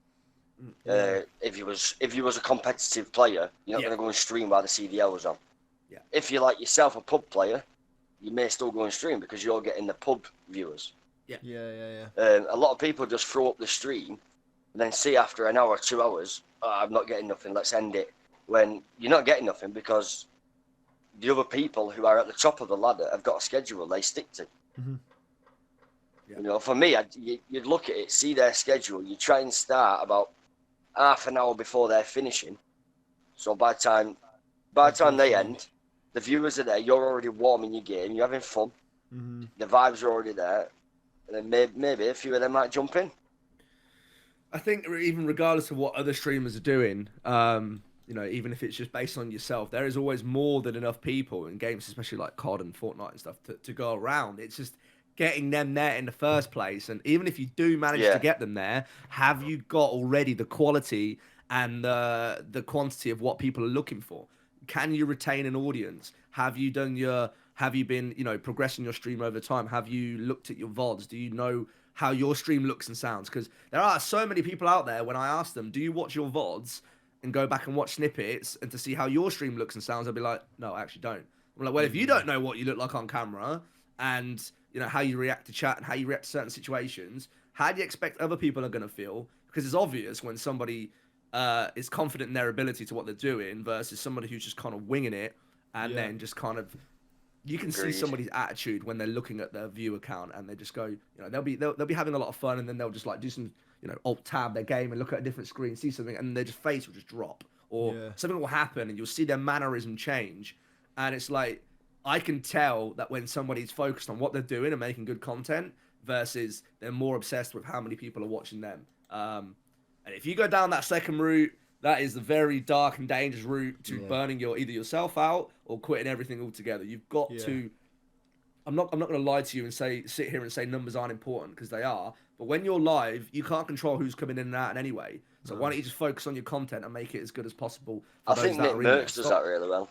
If you was a competitive player, you're not going to go and stream while the CDL was on. Yeah. If you're like yourself a pub player, you may still go and stream because you're getting the pub viewers. Yeah. A lot of people just throw up the stream and then see after an hour or 2 hours, oh, I'm not getting nothing, let's end it. When you're not getting nothing because the other people who are at the top of the ladder have got a schedule they stick to. Mm-hmm. You know, for me, you'd look at it, see their schedule, you try and start about half an hour before they're finishing. So by the time they end, the viewers are there, you're already warming your game, you're having fun, the vibes are already there, and then maybe a few of them might jump in. I think even regardless of what other streamers are doing, you know, even if it's just based on yourself, there is always more than enough people in games, especially like COD and Fortnite and stuff, to go around. It's just getting them there in the first place. And even if you do manage to get them there, have you got already the quality and the quantity of what people are looking for? Can you retain an audience? Have you been, you know, progressing your stream over time? Have you looked at your VODs? Do you know how your stream looks and sounds? Because there are so many people out there, when I ask them, do you watch your VODs and go back and watch snippets and to see how your stream looks and sounds, they'll be like, no, I actually don't. I'm like, well, if you don't know what you look like on camera and, you know, how you react to chat and how you react to certain situations, how do you expect other people are going to feel? Because it's obvious when somebody is confident in their ability to what they're doing versus somebody who's just kind of winging it and then just kind of, you can see somebody's attitude when they're looking at their view account and they just go, you know, they'll be having a lot of fun and then they'll just like do some, you know, alt tab their game and look at a different screen, see something, and their face will just drop, or something will happen and you'll see their mannerism change. And it's like, I can tell that when somebody's focused on what they're doing and making good content versus they're more obsessed with how many people are watching them. And if you go down that second route, that is the very dark and dangerous route to burning either yourself out or quitting everything altogether. You've got to. I'm not going to lie to you and sit here and say numbers aren't important, because they are. But when you're live, you can't control who's coming in and out in any way. So why don't you just focus on your content and make it as good as possible? I think Nick Merckx does that really well.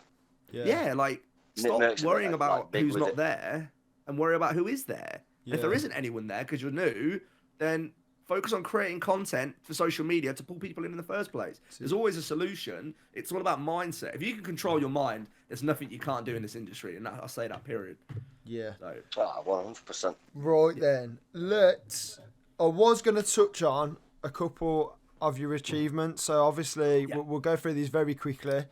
Yeah, like stop worrying about who's not there and worry about who is there. If there isn't anyone there because you're new, then focus on creating content for social media to pull people in the first place. There's always a solution. It's all about mindset. If you can control your mind, there's nothing you can't do in this industry. And I'll say that, period. Yeah. So. 100%. Right then. I was going to touch on a couple of your achievements. So obviously, we'll go through these very quickly.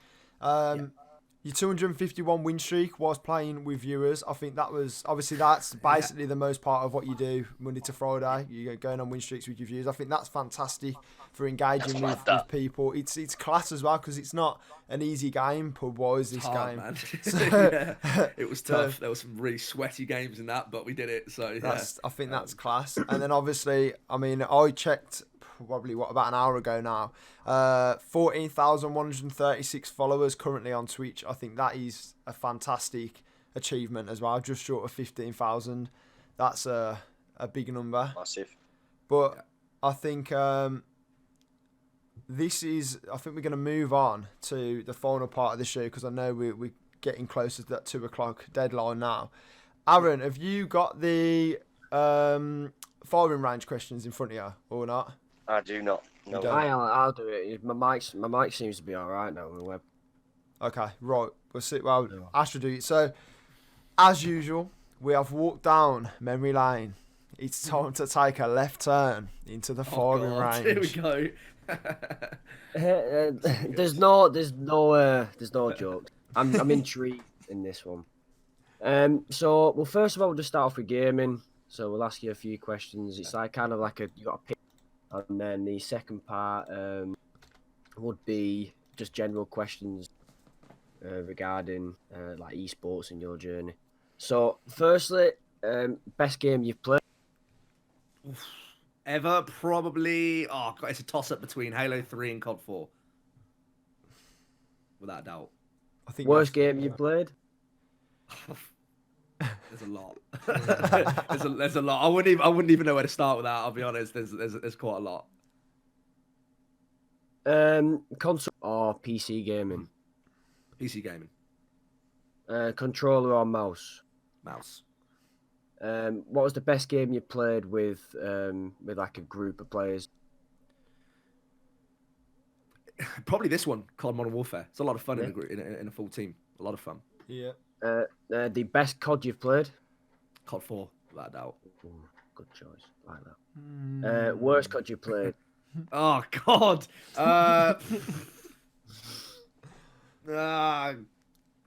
Your 251 win streak was playing with viewers. I think that was, obviously that's basically the most part of what you do Monday to Friday. You're going on win streaks with your viewers. I think that's fantastic for engaging with people. It's class as well, because it's not an easy game pub-wise, this game. Man. So, it was tough. There were some really sweaty games in that, but we did it. So I think that's class. And then obviously, I mean, I checked probably about an hour ago now, 14,136 followers currently on Twitch. I think that is a fantastic achievement as well, just short of 15,000. That's a big number. Massive. But I think I think we're going to move on to the final part of the show, because I know we're getting closer to that 2 o'clock deadline now. Aaron, have you got the firing range questions in front of you or not? I do not. No. I'll do it. My mic seems to be all right now on the web. Okay, right. We'll see. Well, Ash will do it. So, as usual, we have walked down memory lane. It's time to take a left turn into the firing range. Here we go. There's no jokes. I'm intrigued in this one. So we'll first of all just start off with gaming. So we'll ask you a few questions. It's like kind of like you got to pick. And then the second part would be just general questions regarding like esports and your journey. So, firstly, best game you've played? Ever? Probably. Oh, God, it's a toss-up between Halo 3 and COD 4. Without a doubt. I think worst game you played? There's a lot. there's a lot. I wouldn't even know where to start with that. I'll be honest. There's quite a lot. Console or PC gaming? PC gaming. Controller or mouse? Mouse. What was the best game you played with like a group of players? Probably this one, Cod Modern Warfare. It's a lot of fun in a full team. A lot of fun. Yeah. The best COD you've played? COD 4, without a doubt. Ooh, good choice. I like that. Worst COD you played? Oh God.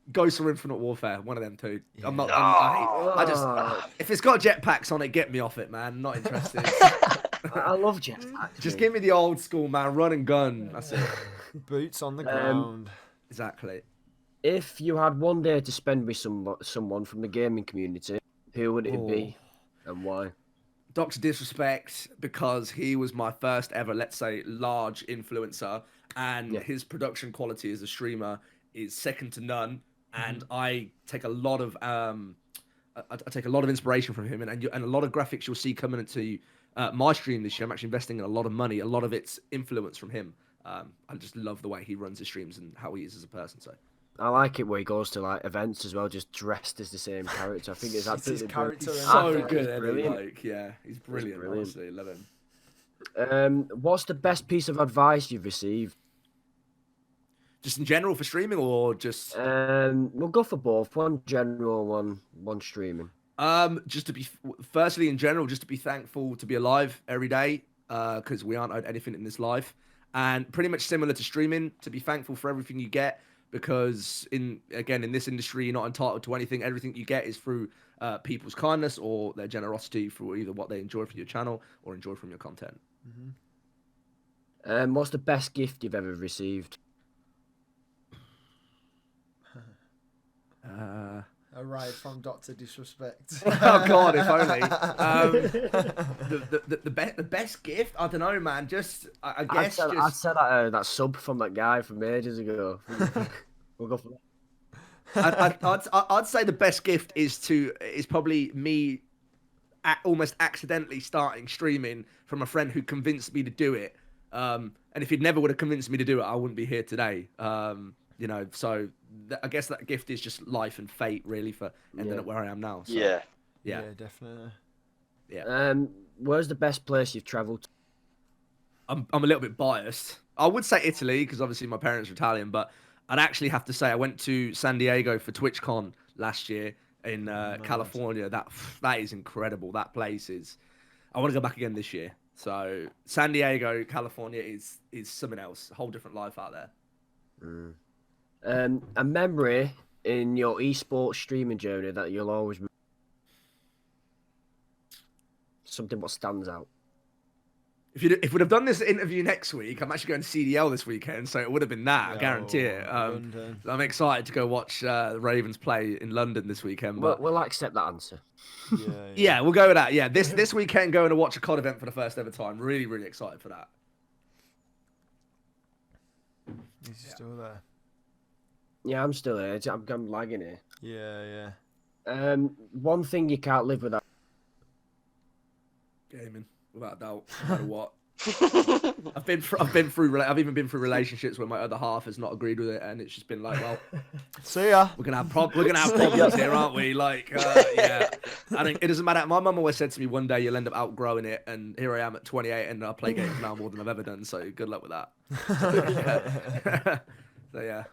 Ghost or Infinite Warfare, one of them two. Yeah. I'm not. I just. If it's got jetpacks on it, get me off it, man. Not interested. I love jetpacks. Just give me the old school, man. Run and gun. That's it. Boots on the ground. Exactly. If you had one day to spend with someone from the gaming community, who would it be, and why? Dr. Disrespect, because he was my first ever, let's say, large influencer, and his production quality as a streamer is second to none. And I take a lot of inspiration from him, and a lot of graphics you'll see coming into my stream this year. I'm actually investing in a lot of money. A lot of it's influence from him. I just love the way he runs his streams and how he is as a person. So I like it where he goes to like events as well, just dressed as the same character. I think it's absolutely his character. so good. Brilliant. Like, yeah, he's brilliant. Honestly, love him. What's the best piece of advice you've received? Just in general for streaming, or just? We'll go for both. One general, one streaming. Just to be, firstly, in general, just to be thankful to be alive every day, because we aren't owed anything in this life, and pretty much similar to streaming, to be thankful for everything you get, because in this industry, you're not entitled to anything. Everything you get is through people's kindness or their generosity for either what they enjoy from your channel or enjoy from your content. What's the best gift you've ever received? A ride from Dr. Disrespect. Oh God, if only. The best gift? I don't know, man. Just I guess I'd say that sub from that guy from ages ago. We'll go for that. I'd say the best gift is probably me almost accidentally starting streaming from a friend who convinced me to do it. And if he'd never would have convinced me to do it, I wouldn't be here today. So I guess that gift is just life and fate, really, for ending up where I am now. So, yeah, definitely. Yeah. Where's the best place you've travelled to? I'm a little bit biased. I would say Italy, because obviously my parents are Italian, but I'd actually have to say I went to San Diego for TwitchCon last year in California. That is incredible. That place is. I want to go back again this year. So San Diego, California is something else. A whole different life out there. A memory in your esports streaming journey that you'll always remember. Something what stands out. If we'd have done this interview next week, I'm actually going to CDL this weekend, so it would have been that. I guarantee it. I'm excited to go watch the Ravens play in London this weekend. But we'll accept that answer. Yeah, we'll go with that. Yeah, this weekend going to watch a COD event for the first ever time. Really, really excited for that. Is he still there? Yeah, I'm still here. I'm lagging here. Yeah. One thing you can't live without. Gaming, without a doubt. No matter what. I've even been through relationships where my other half has not agreed with it, and it's just been like, well, see ya. We're gonna have problems here, aren't we? Like, yeah. I think it doesn't matter. My mum always said to me, one day you'll end up outgrowing it, and here I am at 28, and I play games now more than I've ever done. So good luck with that. So yeah.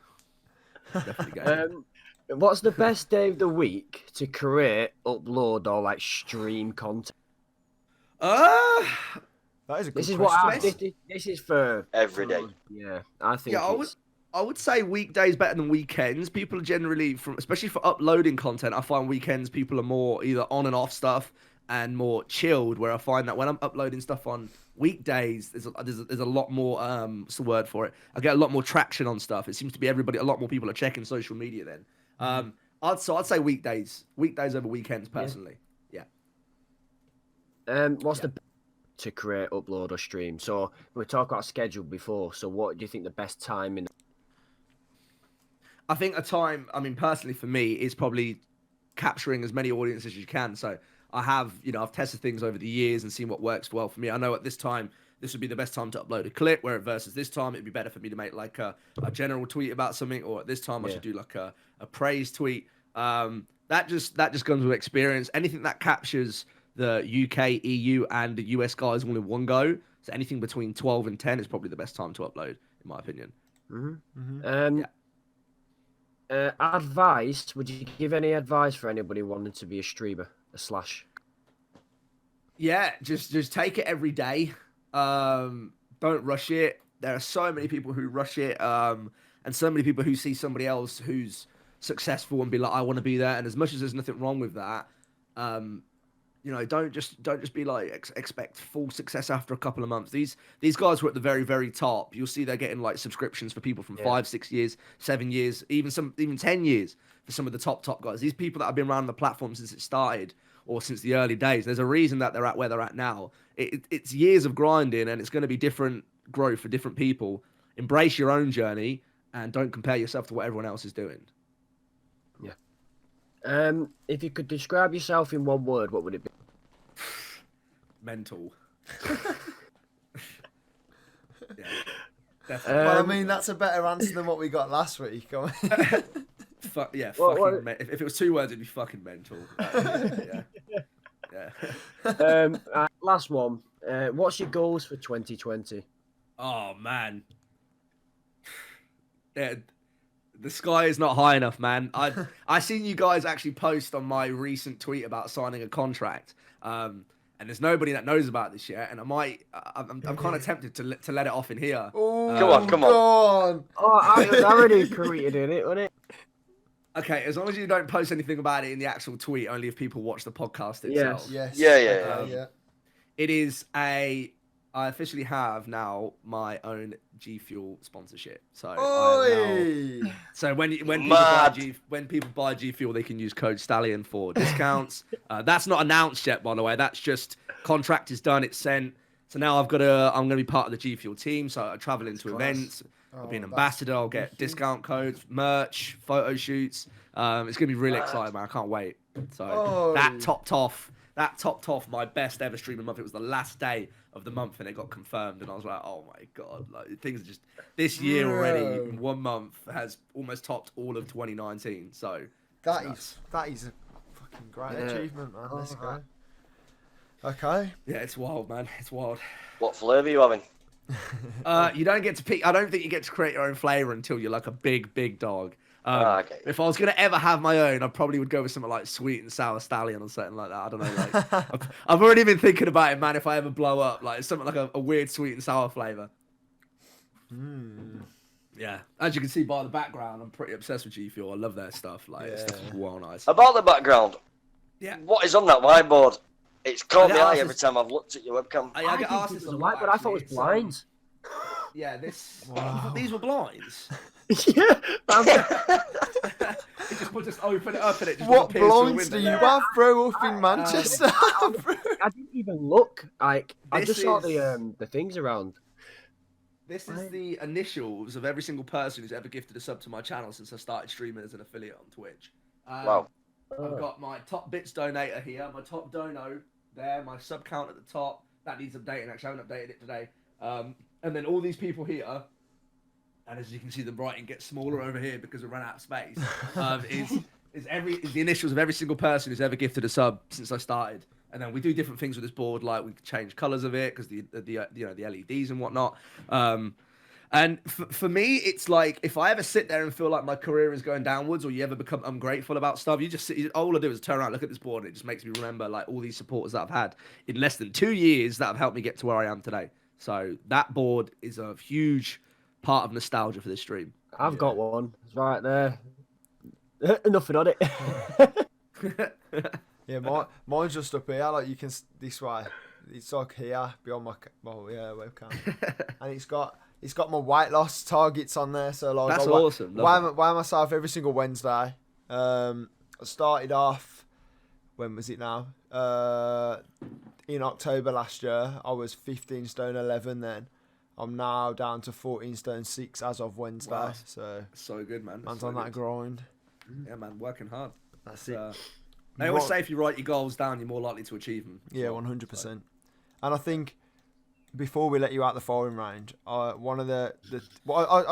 What's the best day of the week to create, upload, or like stream content? That is a good question. This is for every day. Yeah, I think. Yeah, I would say weekdays better than weekends. People are generally, especially for uploading content, I find weekends people are more either on and off stuff and more chilled. Where I find that when I'm uploading stuff on weekdays, there's a lot more what's the word for it? I get a lot more traction on stuff. It seems to be a lot more people are checking social media then. I'd say weekdays over weekends personally. Yeah. What's the to create, upload, or stream? So we talked about schedule before. So what do you think the best time in? I think a time. I mean, personally for me, is probably capturing as many audiences as you can. So I've tested things over the years and seen what works well for me. I know at this time, this would be the best time to upload a clip, where versus this time, it'd be better for me to make like a general tweet about something, or at this time I should do like a praise tweet. That just comes with experience. Anything that captures the UK, EU, and the US guys all in one go. So anything between 12 and 10 is probably the best time to upload in my opinion. Advice? Would you give any advice for anybody wanting to be a streamer, a slash? Yeah, just take it every day. Don't rush it. There are so many people who rush it, and so many people who see somebody else who's successful and be like, I want to be there. And as much as there's nothing wrong with that, you know, don't just be like expect full success after a couple of months. These guys were at the very, very top. You'll see they're getting like subscriptions for people from 5, 6 years, 7 years, even 10 years for some of the top guys. These people that have been around the platform since it started or since the early days. There's a reason that they're at where they're at now. It's years of grinding, and it's going to be different growth for different people. Embrace your own journey and don't compare yourself to what everyone else is doing. If you could describe yourself in one word, what would it be? Mental. Yeah, definitely. Well, I mean, that's a better answer than what we got last week. If it was 2 words, it'd be fucking mental. Yeah. Last one. What's your goals for 2020? Oh man. Yeah, the sky is not high enough, man. I seen you guys actually post on my recent tweet about signing a contract, and there's nobody that knows about this yet. And I'm kind of tempted to let it off in here. Oh, come on. Oh, I already tweeted in it, wasn't it? Okay, as long as you don't post anything about it in the actual tweet, only if people watch the podcast itself. Yes. Yeah. It is I officially have now my own G Fuel sponsorship. So when people buy G Fuel, they can use code Stallion for discounts. That's not announced yet, by the way. That's just contract is done. It's sent. So now I'm gonna be part of the G Fuel team. So I travel into events. I'll be an ambassador. I'll get discount codes, merch, photo shoots. It's gonna be really exciting, man. I can't wait. So that topped off my best ever streaming month. It was the last day of the month and it got confirmed, and I was like, oh my god, like things are just this year already in 1 month has almost topped all of 2019. So that is a fucking great achievement, man. Let's go. Okay. Yeah, it's wild, man. It's wild. What flavour are you having? You don't get to pick. I don't think you get to create your own flavour until you're like a big dog. Okay. If I was gonna ever have my own, I probably would go with something like sweet and sour stallion or something like that. I don't know. Like, I've already been thinking about it, man. If I ever blow up, like something like a weird sweet and sour flavour. Yeah, as you can see by the background, I'm pretty obsessed with G Fuel. I love their stuff. Like, it's well nice. About the background. Yeah. What is on that whiteboard? It's caught my eye every time I've looked at your webcam. I get asked this a lot, but I thought it was blinds. Yeah, this. You thought these were blinds. Yeah. It just open it up and it just What appears through the blinds do window. you have, bro, up in Manchester? I didn't even look. Like I This just saw is- the things around. This is the initials of every single person who's ever gifted a sub to my channel since I started streaming as an affiliate on Twitch. Wow. I've got my top bits donator here, my top dono there, my sub count at the top. That needs updating, actually. I haven't updated it today. And then all these people here, and as you can see, the writing gets smaller over here because we ran out of space, is the initials of every single person who's ever gifted a sub since I started. And then we do different things with this board, like we change colors of it because the LEDs and whatnot. And for me, it's like if I ever sit there and feel like my career is going downwards, or you ever become ungrateful about stuff, you just sit, all I do is turn around, look at this board, and it just makes me remember like all these supporters that I've had in less than 2 years that have helped me get to where I am today. So that board is a huge part of nostalgia for this stream. I've got one. It's right there. Nothing on it. Yeah, mine's just up here. Like you can this way. It's like here beyond my webcam, and it's got my weight loss targets on there. So like that's awesome. Weigh myself every single Wednesday. I started off. When was it now? In October last year, I was 15 stone 11 then. I'm now down to 14 stone 6 as of Wednesday. Wow. So good, man. Man's on that grind. Yeah, man, working hard. That's it. They always say if you write your goals down, you're more likely to achieve them. Yeah, 100%. So. And I think before we let you out the firing range, one of I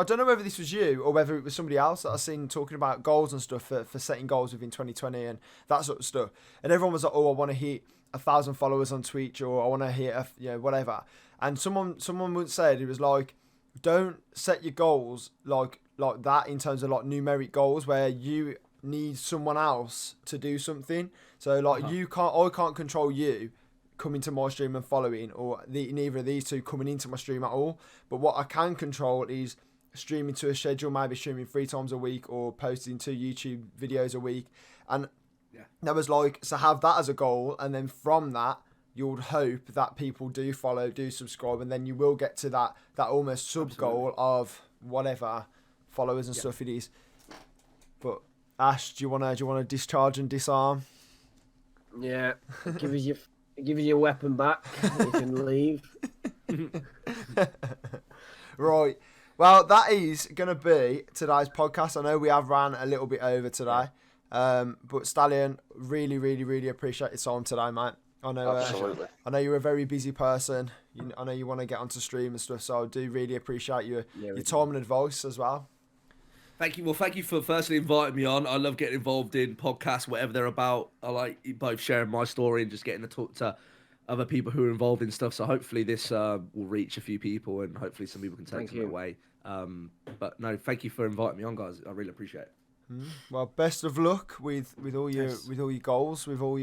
don't know whether this was you or whether it was somebody else that I seen talking about goals and stuff for setting goals within 2020 and that sort of stuff. And everyone was like, "Oh, I want to hit 1,000 followers on Twitch, or I want to hit whatever." And someone once said, it was like, don't set your goals like that in terms of like numeric goals where you need someone else to do something. So like I can't control you coming to my stream and following, or neither of these two coming into my stream at all. But what I can control is streaming to a schedule, maybe streaming 3 times a week or posting 2 YouTube videos a week. And that was like, so have that as a goal, and then from that you would hope that people do follow, do subscribe, and then you will get to that almost sub goal of whatever followers and stuff it is. But Ash, do you wanna discharge and disarm? Yeah, give us your weapon back. You can leave. Right. Well, that is gonna be today's podcast. I know we have ran a little bit over today, but Stallion, really, really, really appreciate your time today, mate. I know. Absolutely. I know you're a very busy person. I know you want to get onto stream and stuff, so I do really appreciate your time and advice as well. Thank you. Well, thank you for firstly inviting me on. I love getting involved in podcasts, whatever they're about. I like both sharing my story and just getting to talk to other people who are involved in stuff. So hopefully this will reach a few people, and hopefully some people can take something away. But no, thank you for inviting me on, guys. I really appreciate it. Well, best of luck with all your goals, with all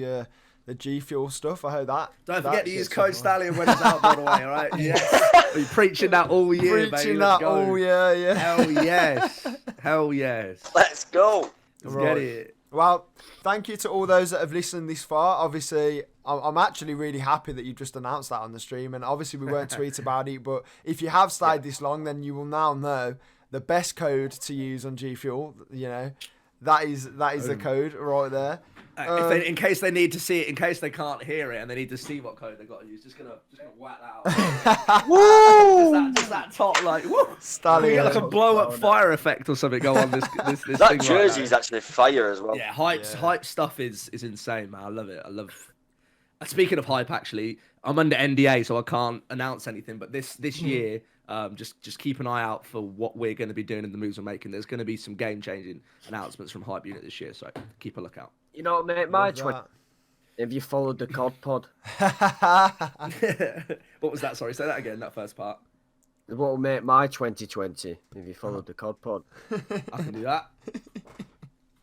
the G Fuel stuff. I hope that. Don't forget to use code Stallion when it's out, by the way. All right? Yes. We're preaching that all year, baby. Let's go. all year, yeah. Hell yes. Hell yes. Let's go. Let's get it. Well, thank you to all those that have listened this far. Obviously, I'm actually really happy that you just announced that on the stream, and obviously we won't tweet about it, but if you have stayed this long, then you will now know the best code to use on G Fuel. You know, that is the code right there. In case they need to see it, in case they can't hear it and they need to see what code they got to use, just gonna whack that out. Woo! Just that top, like, woo! Stallion. Like a blow up fire effect or something go on this That thing jersey right is actually fire as well. Yeah, hype stuff is insane, man. I love it. I love. Speaking of hype, actually, I'm under NDA, so I can't announce anything. But this year, just keep an eye out for what we're going to be doing and the moves we're making. There's going to be some game changing announcements from Hype Unit this year, so keep a lookout. You know, mate, my 20. Have you followed the Cod Pod? What was that? Sorry, say that again. That first part. What will make my 2020? Have you followed the Cod Pod? I can do that.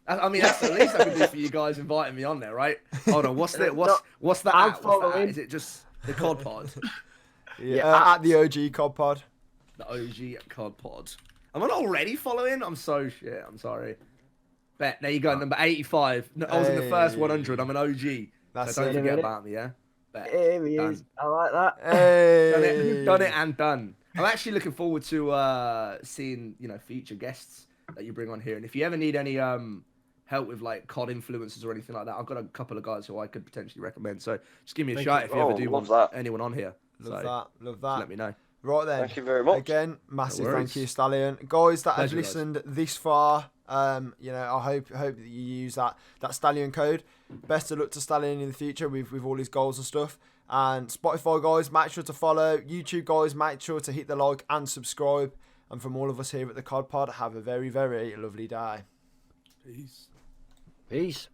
I mean, that's the least I can do for you guys inviting me on there, right? Hold on, what's that? What's that? Is it just the Cod Pod? At the OG Cod Pod. The OG Cod Pod. Am I not already following? I'm so shit. I'm sorry. Bet. There you go. Number 85. No, I was in the first 100. I'm an OG. That's so don't forget about me, yeah? Bet. Here he is. I like that. Hey. Done it and done. I'm actually looking forward to seeing, future guests that you bring on here. And if you ever need any help with like COD influencers or anything like that, I've got a couple of guys who I could potentially recommend. So just give me a shout if you ever do want anyone on here. Love that. Let me know. Right then. Thank you very much. Again, massive thank you, Stallion. Guys that have listened this far, I hope that you use that Stallion code. Best of luck to Stallion in the future with all his goals and stuff. And Spotify guys, make sure to follow. YouTube guys, make sure to hit the like and subscribe. And from all of us here at the Cod Pod, have a very, very lovely day. Peace. Peace.